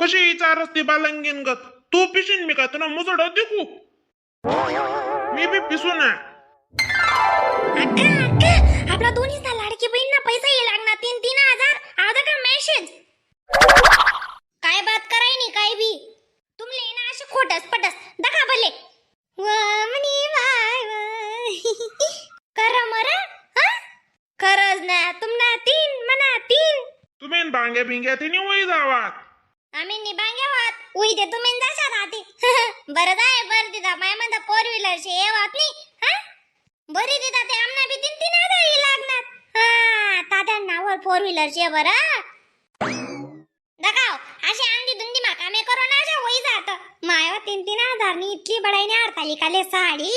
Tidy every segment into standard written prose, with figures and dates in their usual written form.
कशी विचारस ती बालंगीन गत तू पिशीन मी का तुला मुजड देखू मी बी पिसू ना अक्का अक्का आपला दोन्हीचा लाडकी बहीणना पैसा ये लागणार 3,000 आधा का मेसेज काय बात कराय नाही काय बी तुमले ना असे खोटस पटस दखा भले वमनी वाय कर मर हा खरज ना तुमना 3 मना 3 तुम्ही बांग्या बिंग्या तिने वही जावात आम्ही निबांग्या वात उई ते तुम्ही जाशा राहते बरं जाय बर दिदा माय म्हणता 4 व्हीलर शे वात नी हा बरी दिदा ते आमना बी 3,000 ही लागणार हा तात्या नावर 4 व्हीलर शे बरं दकाव अशी अंडी दुंदी मा कामे करो ना अशा वही जात मायवा 3,000 नी इतकी बडाईने हरतालिकाले साडी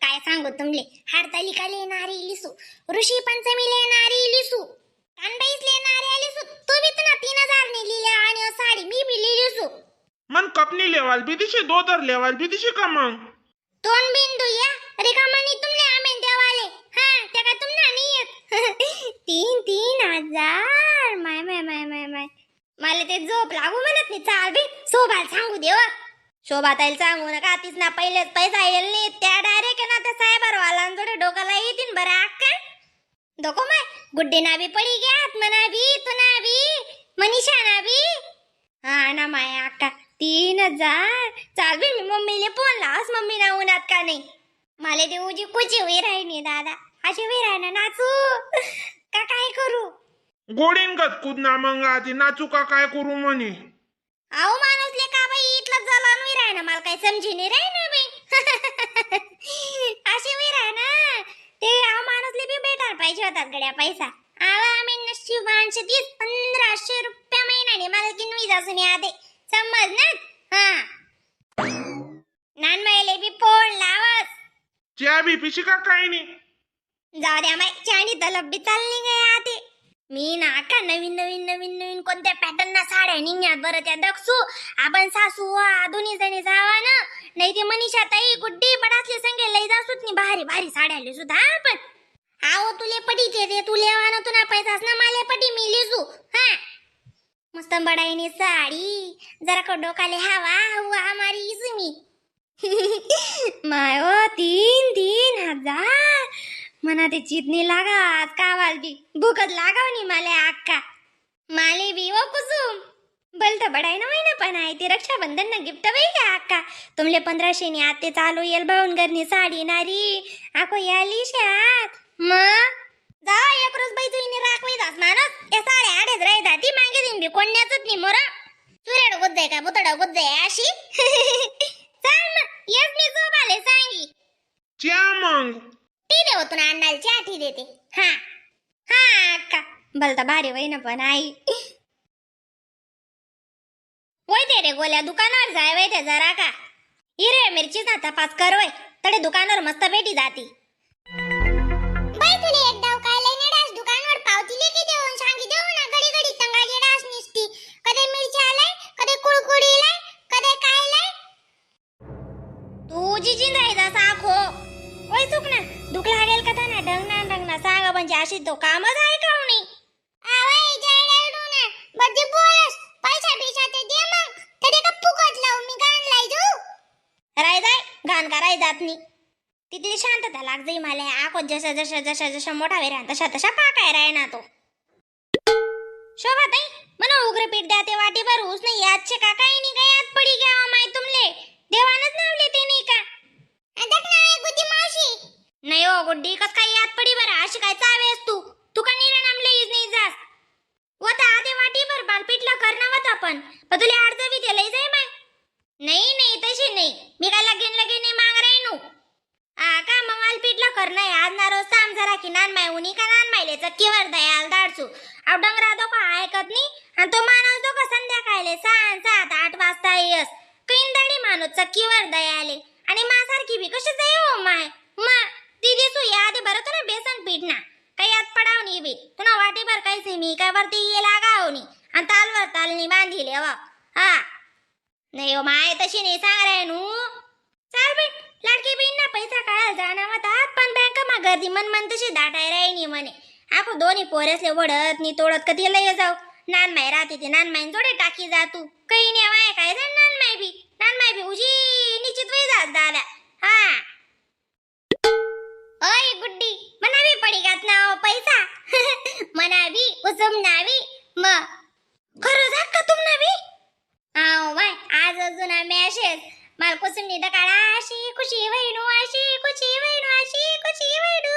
काय सांगू तुमले हरतालिकाले नारी लिसू ऋषी पंचमीले नारी लिसू कानबाईस लेणारे आलिसू तू बी तुना 3,000 नी लिहिले आणि साडी मी बी लिहिलीसू मन कपनी लेवाल भी दिशी 2 लेवाल भी दिशी का मग दोन बिंदू या रिकामानी तुमले आमेन देवाले हा त्या काय तुमना नाही येत 3,000 माय माय माय माय माय मला ते झोप लागू म्हणत नाही चाल बी शोभाल सांगू देव शोभाताईल सांगू नका तीच ना पहिलेच पैसा येईल नाही त्या डायरेक्ट ना त्या साहेबर वालांजोडे डोकाला येतील बरं अक्का दोको माय गुड्डे ना भी पडी गयात मना भी तुना भी मनीषा ना भी हा ना माय अक्का 3,000 चाल बी मी मम्मीले फोन लावस मम्मी ना उन्हात का नाही मला ते उजी कुची वे राहिनी दादा अशी वे राहणं नाचू का काय करू गोडीन गत कुदना मग आधी नाचू का काय करू म्हणे आहो माणूसले का बाई इतलं जलान वे राहणं मला काही समजी नाही राहिना बाई अशी वे राहणं ते आहो माणूसले बी भेटायला पाहिजे होतात गड्या पैसा आवा आम्ही नशीब 1500 रुपया महिन्याने मला किनवी जासून आदे समज ना हा नान मायले बी फोन लावस च्या बी पिशी का काय नाही जाऊ द्या माय चाणी तलब बी चालली गे आते मी ना का नवीन कोणत्या पॅटर्न ना साड्या निघण्यात बरं त्या दक्षू आपण सासू दोन्ही जणी जावा ना नाही ते मनीषा ताई गुड्डी पडासले संगे लई जासूत नी भारी भारी साड्याले सुद्धा आपण आओ तुले पटी ते तुले वाना तुना पैसास ना माले पटी मी लिसू हा मस्त बडाईनी साडी जरा को डोकाले हवा हुआ हमारी इसमी माय ओ 3,000 मना ते चितनी लागा आज कावाल बी भूकत लागावनी माले अक्का माले बी ओ कुसुम बल तर बडाई ना महिना पण आहे ते रक्षाबंधन ना गिफ्ट वही का अक्का तुमले 1500 नी आते चालू येल बावून घरनी साडी नारी आको याली शात म जा एक रोज बाई तुईनी राखवी दास मानस या साड्या आडेच राही दाती मागे दिन बी कोण्याचत नी मोरा सुरेड गुद्दे का बुतडा गुद्दे अशी चाल म येस मी झोपाले सांगी च्या मग ती दे होतो ना अन्नाला चहा ठी देते हा हा अक्का बलता भारी वय ना पण आई वय ते रे गोल्या दुकानावर जाय वय ते जरा का हिरव्या मिरचीचा तपास कर वय तडे दुकानावर मस्त भेटी जाती बाई तुले एक डाव काय लઈને डास दुकानावर पावती लेके देऊन सांगी देऊ ना घडी घडी तंगाली डास निसती कदे मिरची आलाय कदे कुळकुडी लाय कदे काय लाय तू जी जिंदायचा साखो ओय चुक ना दुख लागेल का ना डंग ना सांगा म्हणजे अशी तो कामच आहे का नाही आवय जयडू ना बद्दी बोलस पैसा बिसा ते दे मग तडे का फुकट लावू मी गाण लाई जाऊ राय जाय गाण कराय जात नी तिथली शांतता लाग जाई मला आको जसा मोठा वे राहता तशा पाकाय राय ना तो शोभा ताई मनो उग्र पीठ द्या ते वाटीवर ऊस नाही यादचे का काही नाही काय याद पडी गया माय तुमले देवानच नावले ते नाही का अदक नाही गुद्दी मावशी नाही हो गुड्डी कस काय याद पडी बरं अशी काय चावेस तू का निरा नामले इज नाही जास वता आदे वाटीवर बालपीठला करना वता पण तुले अर्धवी ते लई जाय माय नाही तशी नाही मी काय लगेन नाही माग राहिनू का ममाल पीठला करना है आज ना रोज साम जरा की नान माय उनी का नान मायले चक्कीवर दयाल दाडसू अब डंगरा दो का ऐकत नाही आणि तो माणूस दो का संध्याकाळले 7 वाजता येस कैंदडी माणूस चक्कीवर दयाले आणि मासारखी बी कशी जाय हो माय मा दीदी सु याद बरं तो ना बेसन पीठ ना काही याद पडावनी बी तुना वाटीभर कायसे मी काय वरती ये लागावनी आणि तालवर तालनी बांधिले वा हा नाही हो माय तशी नाही सांग रे नू चाल बेट लाडकी बहीण पैसा काढायला जाणार होतात पण बँक मा गर्दी मन तशी दाटाय राहिनी म्हणे आखो दोन्ही पोरेसले वडत नी तोडत कधी लय जाऊ नानमाई राहते ते नानमाईन जोडे टाकी जा तू काही नाही वाय काय जा नानमाई बी उजी निश्चित वय जात दादा हा ओय गुड्डी मनावी पडी गात ना पैसा मनावी उसम नावी म खरं जात का तुम नावी आओ वाय आज अजून मेसेज माल कुसुमनी दकाळा अशी खुशी वैनू अशी खुशी वैनू अशी खुशी वैनू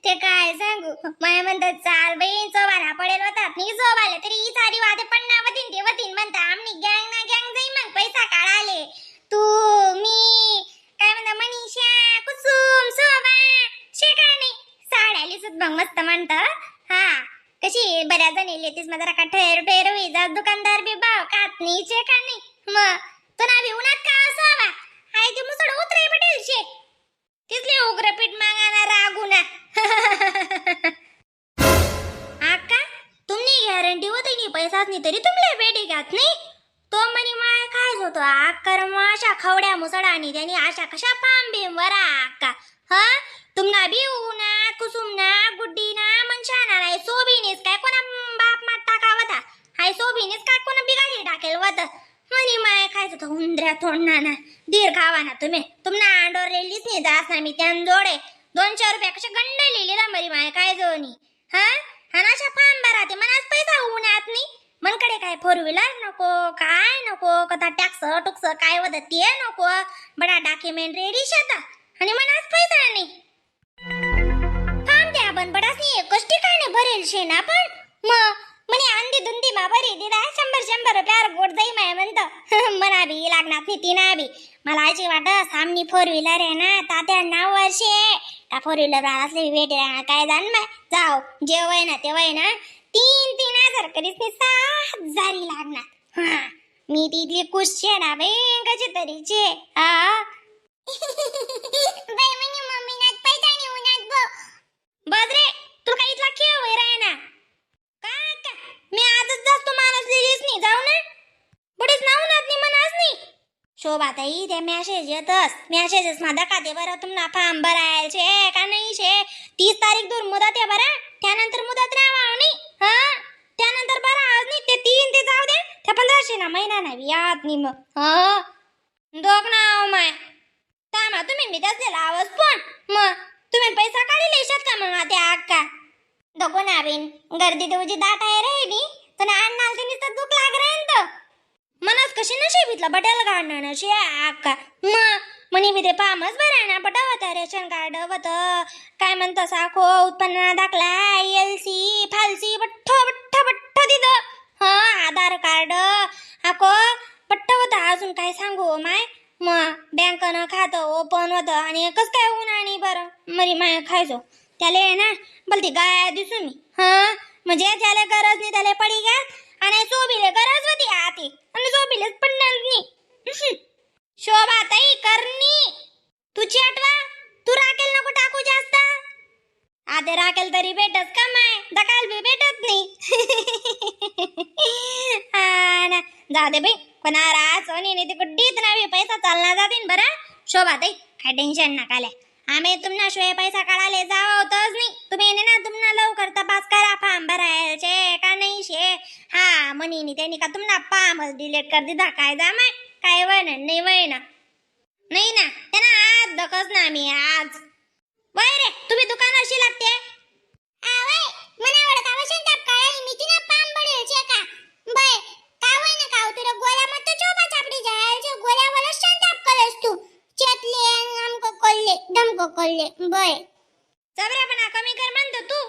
ते काय सांगू माय म्हणतात चाल बाई चोबाला पडेल होतात नी चोबाला तरी ही सारी वादे पन्ना वतीन ते वतीन म्हणता आमनी गँग ना गँग जाई मग पैसा काढाले तू मी काय म्हणता मनीषा कुसुम शोभा शेकाणी साड्याली सुद्धा मस्त म्हणत हा कशी बऱ्याच जणी लेतीस मग जरा का ठेर होई जा दुकानदार बी भाव कात नाही शेकाणी मग तो ना बी उन्हात का असावा हाय ते मुसड उतराय पटेल शे तिथले उग्रपीठ मागाना रागुना आका तुमनी गॅरंटी होती की पैसाच नाही तरी तुमले बेडी घात नाही तो मनी माय काय होतो आकर माशा खवड्या मुसडानी त्यांनी आशा कशा पांबे वरा आका हा तुमना बी उन्हात कुसुमना गुड्डीना मनशाना नाही सोबीनीस काय कोणा बाप मात टाकावता हाय सोबीनीस काय कोणा बिगाडी टाकेल वत मनी माय खायचं तर उंदऱ्या तोंडना ना दीर खावा ना तुमना अंडोर रेलीच नाही जास ना मी त्यान जोडे 200 रुपया कशा गंड लिहिली ना मरी माय काय जोनी हा अनाशा फार्म भराते मनाच पैसा उन्हात नाही मनकडे काय 4 व्हीलर नको काय नको कथा टॅक्स टुक्स काय वद ते नको बडा डॉक्युमेंट रेडी शेता आणि मनाच पैसा नाही फार्म द्या पण बडाच नाही कष्टी काय नाही भरेल शे ना पण मग मने अंधी दुंदी मा बरी दिदा 100 रुपयावर गोड जाई माय म्हणत मना बी लागणार नाही तिना बी मला आजी वाट सामनी 4 व्हीलर आहे ना तात्या 9 वर्षे त्या 4 व्हीलर असले वेट काय जाण माय जाओ जेवय ना तेवय ना 3,000 करीस नाही 6,000 लागणार हा मी तिथली कुशे ना बाई कशी तरीचे हा बाई म्हणे मम्मी नाच पैसा नाही उन्हात गो बदरे तू काही इथला खेळ होय राय ना का मी आजच जास्त माणूस लिहिलीच नाही जाऊ ना बुडीच नाव नात नाही मनाच नाही शोभाताई ते मेसेज येतस मेसेजेस मध्ये का दे बरं तुम्हाला फॉर्म भरायचे का नाही शे 30 तारीख दूर मुदत आहे बरं त्यानंतर मुदत राहावा नाही हा त्यानंतर बरं आज नाही ते 3 ते जाऊ दे त्या 1500 ना महिना नाही याद नाही मग हा दोघ नाव माय तामा तुम्ही मी त्याच आवाज पण मग तुम्ही पैसा काढी लेशात का मग त्या अक्का दोघो नावीन गर्दी तुझी दाट आहे रे नी पण अन्नाल ते नुसतं दुख लाग रे मनस कशी नशिबीतला बटेल काढणार ना शे अक्का मनी बी ते पामच बरं ना पटावत रेशन कार्ड वत काय म्हणतो साखो उत्पन्न दाखला LC फालसी बठ्ठ दिद हा आधार कार्ड आको पट्टवत अजून काय सांगू माय बँकनं खातं ओपन होतं आणि कस काय उन्हाणी बरं मरी माय खायचो त्याले ना बोलते गाय दिसून मी हा म्हणजे त्याला गरज नाही त्याला पडी का आणि सोबीले गरज होती आती आणि सोबीलेच पडणार नाही शोभा ताई करणी तुझी आठवा तू राखेल नको टाकू जास्त आते राखेल तरी भेटत का माय दकाल बी भेटत नाही हा ना जाऊ दे बाई कोणा राज सोनी ती गुड्डीत नावी पैसा चालना जातीन बरं शोभा ताई काय टेन्शन नकाले आम्ही तुम्हाला शिवाय पैसा काढाले जावं होतच नाही तुम्ही ना तुम्हाला लवकर तपास करा फॉर्म भरायचे का नाही शे हा मनी त्यांनी का तुम्हाला फॉर्मच डिलीट कर दिला काय जा माय काय वय ना नाही ना त्यांना आज दखस ना आम्ही आज वय रे तुम्ही दुकानाशी लागते आवय मना वड का वशन टाप काळी मी तिना फॉर्म भरायचे का बाय काय वय ना का तुला गोळ्या मत चोपा चापडी जायचे गोळ्या वाला शांताप करस तू चेतले हमको कोल्ले दमको कोल्ले बय जबरापणा कमी कर म्हणतो तू